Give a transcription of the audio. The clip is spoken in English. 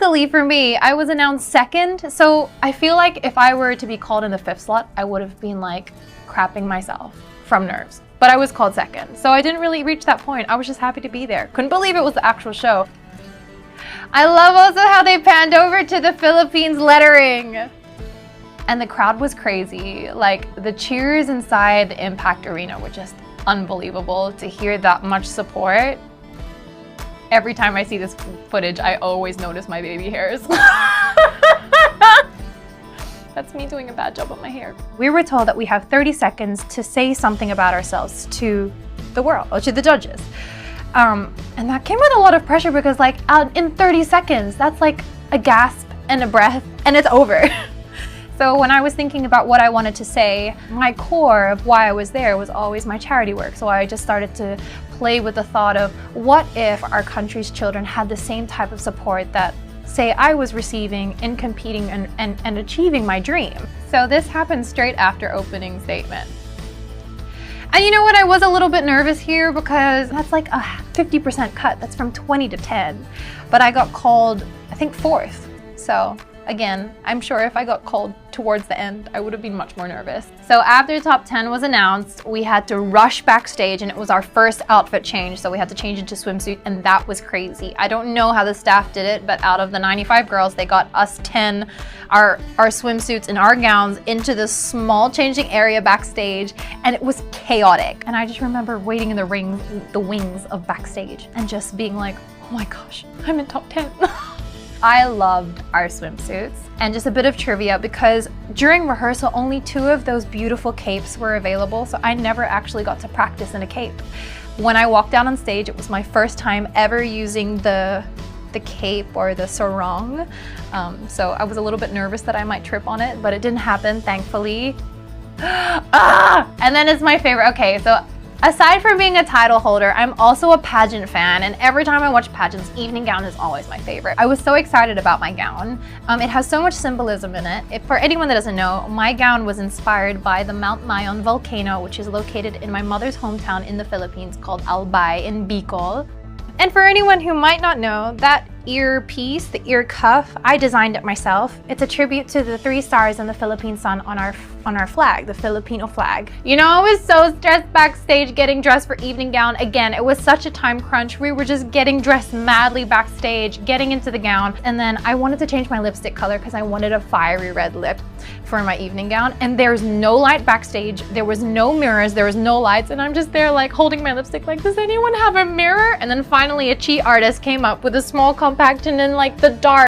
luckily for me, I was announced second. So I feel like if I were to be called in the 5th slot, I would have been like crapping myself from nerves. But I was called second. So I didn't really reach that point. I was just happy to be there. Couldn't believe it was the actual show. I love also how they panned over to the Philippines lettering. And the crowd was crazy. Like, the cheers inside the Impact Arena were just unbelievable. To hear that much support. Every time I see this footage, I always notice my baby hairs. That's me doing a bad job on my hair. We were told that we have 30 seconds to say something about ourselves to the world, or to the judges. And that came with a lot of pressure because like in 30 seconds, that's like a gasp and a breath and it's over. So when I was thinking about what I wanted to say, my core of why I was there was always my charity work. So I just started to play with the thought of what if our country's children had the same type of support that, say, I was receiving in competing and achieving my dream. So this happened straight after opening statement. And you know what, I was a little bit nervous here because that's like a 50% cut. That's from 20 to 10. But I got called, I think, 4th. So again, I'm sure if I got called towards the end, I would have been much more nervous. So after the top 10 was announced, we had to rush backstage and it was our first outfit change. So we had to change into swimsuit and that was crazy. I don't know how the staff did it, but out of the 95 girls, they got us 10, our swimsuits and our gowns into this small changing area backstage and it was chaotic. And I just remember waiting in the wings of backstage and just being like, oh my gosh, I'm in top 10. I loved our swimsuits. And just a bit of trivia, because during rehearsal, only 2 of those beautiful capes were available, so I never actually got to practice in a cape. When I walked out on stage, it was my first time ever using the cape or the sarong. So I was a little bit nervous that I might trip on it, but it didn't happen, thankfully. And then it's my favorite. Okay, so aside from being a title holder, I'm also a pageant fan, and every time I watch pageants, evening gown is always my favorite. I was so excited about my gown. It has so much symbolism in it. For anyone that doesn't know, my gown was inspired by the Mount Mayon volcano, which is located in my mother's hometown in the Philippines called Albay in Bicol. And for anyone who might not know, that earpiece, the ear cuff, I designed it myself. It's a tribute to the 3 stars in the Philippine sun on our flag, the Filipino flag. You know, I was so stressed backstage getting dressed for evening gown. Again, it was such a time crunch. We were just getting dressed madly backstage, getting into the gown. And then I wanted to change my lipstick color because I wanted a fiery red lip for my evening gown. And there's no light backstage. There was no mirrors. There was no lights. And I'm just there like holding my lipstick like, does anyone have a mirror? And then finally a cheat artist came up with a small compact and in like the dark.